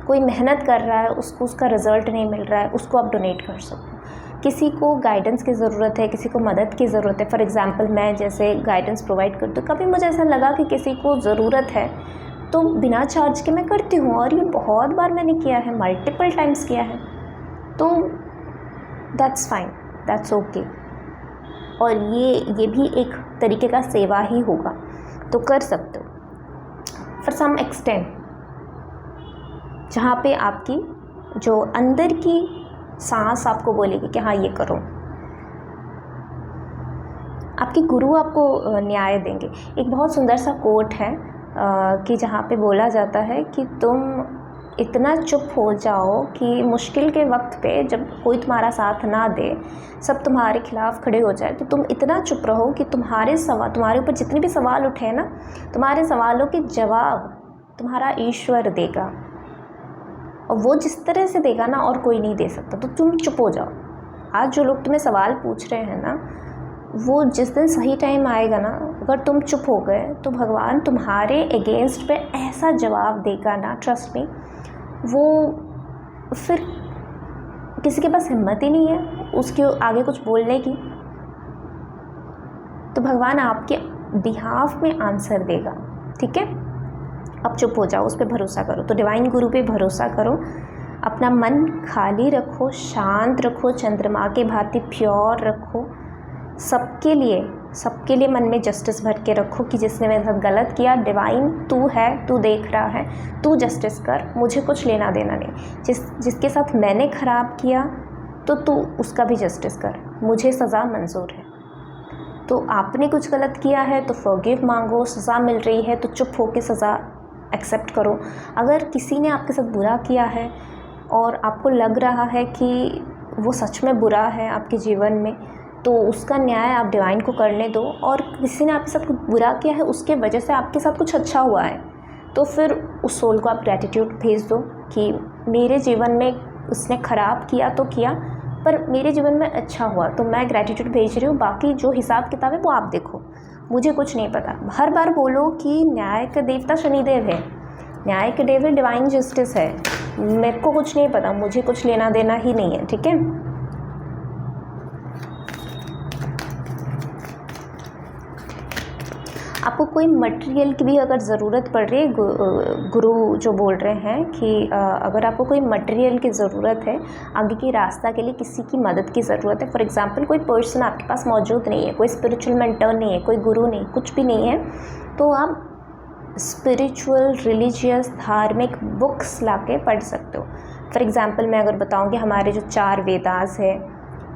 कोई मेहनत कर रहा है, उसको उसका रिज़ल्ट नहीं मिल रहा है, उसको आप डोनेट कर सकते हो। किसी को गाइडेंस की ज़रूरत है, किसी को मदद की ज़रूरत है। फॉर एग्ज़ाम्पल मैं जैसे गाइडेंस प्रोवाइड करती हूँ, कभी मुझे ऐसा लगा कि किसी को ज़रूरत है तो बिना चार्ज के मैं करती हूँ, और ये बहुत बार मैंने किया है, मल्टीपल टाइम्स किया है। तो दैट्स फाइन, दैट्स ओके। और ये भी एक तरीके का सेवा ही होगा, तो कर सकते हो फॉर सम एक्सटेंट, जहाँ पे आपकी जो अंदर की सांस आपको बोलेगी कि हाँ ये करो। आपके गुरु आपको न्याय देंगे। एक बहुत सुंदर सा कोट है कि जहाँ पे बोला जाता है कि तुम इतना चुप हो जाओ कि मुश्किल के वक्त पे जब कोई तुम्हारा साथ ना दे, सब तुम्हारे खिलाफ खड़े हो जाए, तो तुम इतना चुप रहो कि तुम्हारे ऊपर जितने भी सवाल उठे ना, तुम्हारे सवालों के जवाब तुम्हारा ईश्वर देगा, और वो जिस तरह से देगा ना और कोई नहीं दे सकता। तो तुम चुप हो जाओ। आज जो लोग तुम्हें सवाल पूछ रहे हैं ना, वो जिस दिन सही टाइम आएगा ना, अगर तुम चुप हो गए तो भगवान तुम्हारे अगेंस्ट पे ऐसा जवाब देगा ना, ट्रस्ट मी, वो फिर किसी के पास हिम्मत ही नहीं है उसके आगे कुछ बोलने की। तो भगवान आपके बिहाफ में आंसर देगा, ठीक है। अब चुप हो जाओ, उस पर भरोसा करो। तो डिवाइन गुरु पे भरोसा करो, अपना मन खाली रखो, शांत रखो, चंद्रमा के भांति प्योर रखो। सबके लिए मन में जस्टिस भर के रखो कि जिसने मेरे साथ गलत किया, डिवाइन तू है, तू देख रहा है, तू जस्टिस कर, मुझे कुछ लेना देना नहीं। जिसके साथ मैंने ख़राब किया तो तू उसका भी जस्टिस कर, मुझे सज़ा मंजूर है। तो आपने कुछ गलत किया है तो फॉरगिव मांगो, सज़ा मिल रही है तो चुप होकर सज़ा एक्सेप्ट करो। अगर किसी ने आपके साथ बुरा किया है और आपको लग रहा है कि वो सच में बुरा है आपके जीवन में, तो उसका न्याय आप डिवाइन को करने दो। और किसी ने आपके साथ कुछ बुरा किया है, उसके वजह से आपके साथ कुछ अच्छा हुआ है, तो फिर उस सोल को आप ग्रैटिट्यूड भेज दो कि मेरे जीवन में उसने ख़राब किया तो किया, पर मेरे जीवन में अच्छा हुआ, तो मैं ग्रैटिट्यूड भेज रही हूँ। बाकी जो हिसाब किताब है वो आप देखो, मुझे कुछ नहीं पता। हर बार बोलो कि न्याय का देवता शनिदेव है, न्याय के देव डिवाइन जस्टिस है, मेरे को कुछ नहीं पता, मुझे कुछ लेना देना ही नहीं है, ठीक है। आपको कोई मटेरियल की भी अगर ज़रूरत पड़ रही है, गुरु जो बोल रहे हैं कि अगर आपको कोई मटेरियल की ज़रूरत है आगे की रास्ता के लिए, किसी की मदद की ज़रूरत है, फॉर एग्ज़ाम्पल कोई पर्सन आपके पास मौजूद नहीं है, कोई स्पिरिचुअल मेंटर नहीं है, कोई गुरु नहीं, कुछ भी नहीं है, तो आप स्पिरिचुअल रिलीजियस धार्मिक बुक्स लाके पढ़ सकते हो। फॉर एग्ज़ाम्पल मैं अगर बताऊँ कि हमारे जो 4 वेदास है,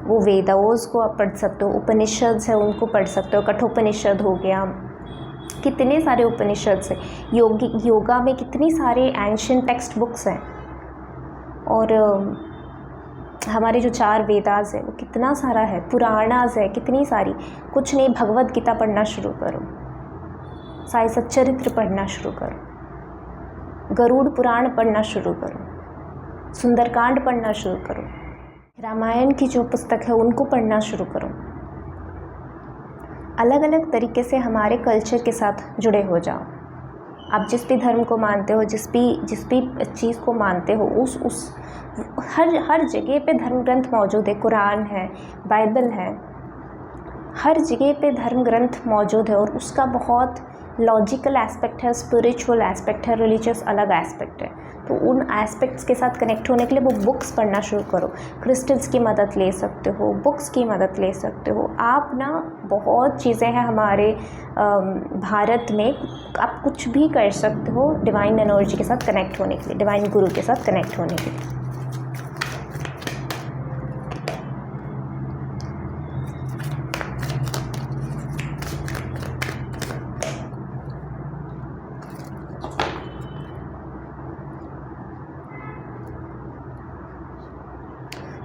वो वेदाओज़ को आप पढ़ सकते हो, उपनिषद है उनको पढ़ सकते हो, कठोपनिषद हो गया, कितने सारे उपनिषद है, योगा में कितनी सारे एंशिएंट टेक्स्ट बुक्स हैं, और हमारे जो 4 वेदास है वो कितना सारा है, पुराणास है कितनी सारी, कुछ नहीं, भगवद गीता पढ़ना शुरू करो, साई सच्चरित्र पढ़ना शुरू करो, गरुड़ पुराण पढ़ना शुरू करो, सुंदरकांड पढ़ना शुरू करो, रामायण की जो पुस्तक है उनको पढ़ना शुरू करो। अलग अलग तरीके से हमारे कल्चर के साथ जुड़े हो जाओ। आप जिस भी धर्म को मानते हो, जिस भी चीज़ को मानते हो, उस हर जगह पे धर्म ग्रंथ मौजूद है, कुरान है, बाइबल है, हर जगह पे धर्म ग्रंथ मौजूद है, और उसका बहुत लॉजिकल एस्पेक्ट है, स्पिरिचुअल एस्पेक्ट है, रिलीजियस अलग एस्पेक्ट है। तो उन एस्पेक्ट्स के साथ कनेक्ट होने के लिए वो बुक्स पढ़ना शुरू करो। क्रिस्टल्स की मदद ले सकते हो, बुक्स की मदद ले सकते हो आप ना, बहुत चीज़ें हैं हमारे भारत में, आप कुछ भी कर सकते हो डिवाइन एनर्जी के साथ कनेक्ट होने के लिए, डिवाइन गुरु के साथ कनेक्ट होने के लिए।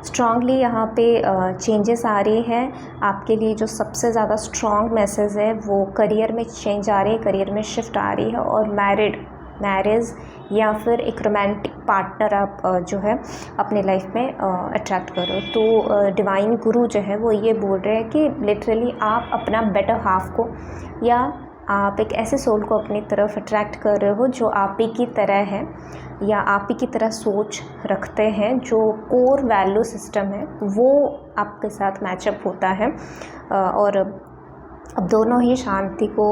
स्ट्रांगली यहाँ पे चेंजेस आ रही हैं आपके लिए। जो सबसे ज़्यादा स्ट्रॉन्ग मैसेज है वो करियर में चेंज आ रही है, करियर में शिफ्ट आ रही है, और मैरिज या फिर एक रोमांटिक पार्टनर आप जो है अपने लाइफ में अट्रैक्ट करो। तो डिवाइन गुरु जो है वो ये बोल रहे हैं कि लिटरली आप अपना बेटर हाफ को, या आप एक ऐसे सोल को अपनी तरफ अट्रैक्ट कर रहे हो जो आप ही की तरह है, या आप ही की तरह सोच रखते हैं, जो कोर वैल्यू सिस्टम है वो आपके साथ मैचअप होता है। और अब दोनों ही शांति को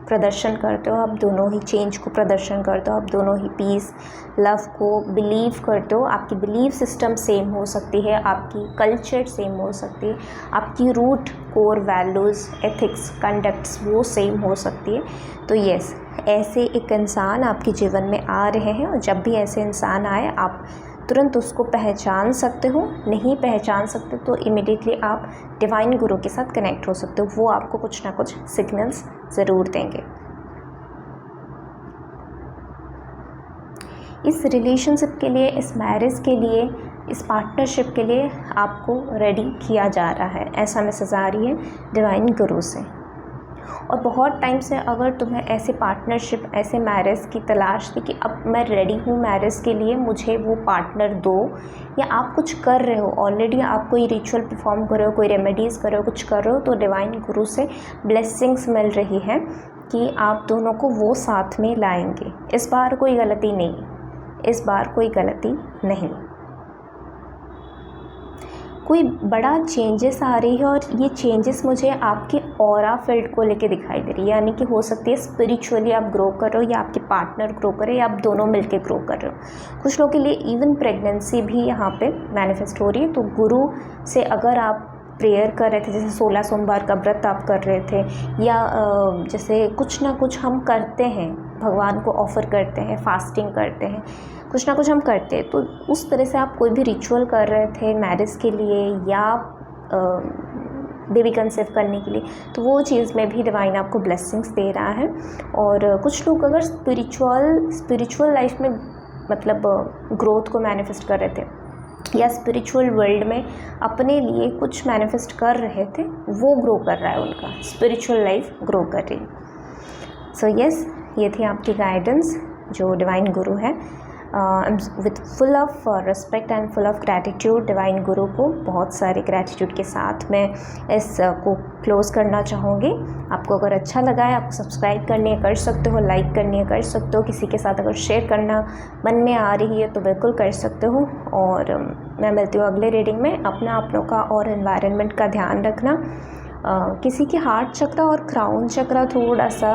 प्रदर्शन करते हो, आप दोनों ही चेंज को प्रदर्शन करते हो, आप दोनों ही पीस लव को बिलीव करते हो। आपकी बिलीव सिस्टम सेम हो सकती है, आपकी कल्चर सेम हो सकती है, आपकी root core values ethics conducts वो सेम हो सकती है। तो यस, ऐसे एक इंसान आपके जीवन में आ रहे हैं, और जब भी ऐसे इंसान आए आप तुरंत उसको पहचान सकते हो। नहीं पहचान सकते तो इमीडिएटली आप डिवाइन गुरु के साथ कनेक्ट हो सकते हो, वो आपको कुछ ना कुछ सिग्नल्स ज़रूर देंगे। इस रिलेशनशिप के लिए, इस मैरिज के लिए, इस पार्टनरशिप के लिए आपको रेडी किया जा रहा है, ऐसा मैसेज आ रही है डिवाइन गुरु से। और बहुत टाइम से अगर तुम्हें ऐसे पार्टनरशिप, ऐसे मैरिज की तलाश थी कि अब मैं रेडी हूँ मैरिज के लिए, मुझे वो पार्टनर दो, या आप कुछ कर रहे हो ऑलरेडी, आप कोई रिचुअल परफॉर्म कर रहे हो, कोई रेमेडीज़ कर रहे हो, कुछ कर रहे हो, तो डिवाइन गुरु से ब्लेसिंग्स मिल रही है कि आप दोनों को वो साथ में लाएंगे। इस बार कोई गलती नहीं, इस बार कोई गलती नहीं, कोई बड़ा चेंजेस आ रही है। और ये चेंजेस मुझे आपकी ऑरा फील्ड को लेके दिखाई दे रही है, यानी कि हो सकती है स्पिरिचुअली आप ग्रो कर रहे हो, या आपके पार्टनर ग्रो कर रहे हो, या आप दोनों मिलके ग्रो कर रहे हो। कुछ लोगों के लिए इवन प्रेगनेंसी भी यहाँ पे मैनिफेस्ट हो रही है। तो गुरु से अगर आप प्रेयर कर रहे थे, जैसे 16 सोमवार का व्रत आप कर रहे थे, या जैसे कुछ ना कुछ हम करते हैं, भगवान को ऑफ़र करते हैं, फास्टिंग करते हैं, कुछ ना कुछ हम करते हैं, तो उस तरह से आप कोई भी रिचुअल कर रहे थे मैरिज के लिए या बेबी कंसीव करने के लिए, तो वो चीज़ में भी डिवाइन आपको ब्लेसिंग्स दे रहा है। और कुछ लोग अगर स्पिरिचुअल लाइफ में मतलब ग्रोथ को मैनिफेस्ट कर रहे थे, या स्पिरिचुअल वर्ल्ड में अपने लिए कुछ मैनिफेस्ट कर रहे थे, वो ग्रो कर रहा है, उनका स्पिरिचुअल लाइफ ग्रो कर रही है। सो यस, ये थी आपकी गाइडेंस जो डिवाइन गुरु है। With full of respect and full of gratitude, divine गुरु को बहुत सारे ग्रैटिट्यूड के साथ मैं इस को क्लोज़ करना चाहूँगी। आपको अगर अच्छा लगा है, आपको सब्सक्राइब करनी है कर सकते हो, लाइक करनी है कर सकते हो, किसी के साथ अगर शेयर करना मन में आ रही है तो बिल्कुल कर सकते हो। और मैं मिलती हूँ अगले रीडिंग में। अपना, अपनों का और एनवायरनमेंट का ध्यान रखना, किसी के हार्ट चक्र और क्राउन चक्र थोड़ा सा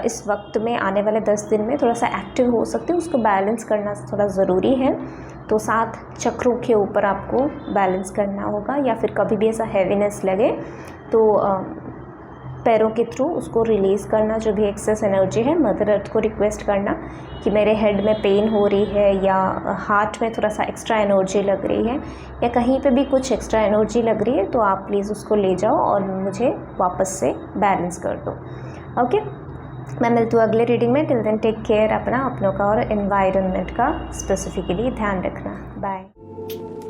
इस वक्त में आने वाले 10 दिन में थोड़ा सा एक्टिव हो सकते हैं, उसको बैलेंस करना थोड़ा ज़रूरी है। तो 7 चक्रों के ऊपर आपको बैलेंस करना होगा, या फिर कभी भी ऐसा हैवीनेस लगे तो पैरों के थ्रू उसको रिलीज़ करना, जो भी एक्सेस एनर्जी है। मदर अर्थ को रिक्वेस्ट करना कि मेरे हेड में पेन हो रही है, या हार्ट में थोड़ा सा एक्स्ट्रा एनर्जी लग रही है, या कहीं पे भी कुछ एक्स्ट्रा एनर्जी लग रही है, तो आप प्लीज़ उसको ले जाओ और मुझे वापस से बैलेंस कर दो। ओके, मैं मिलती हूँ अगले रीडिंग में। टिल देन टेक केयर, अपना, अपनों का और एनवायरनमेंट का स्पेसिफिकली ध्यान रखना। बाय।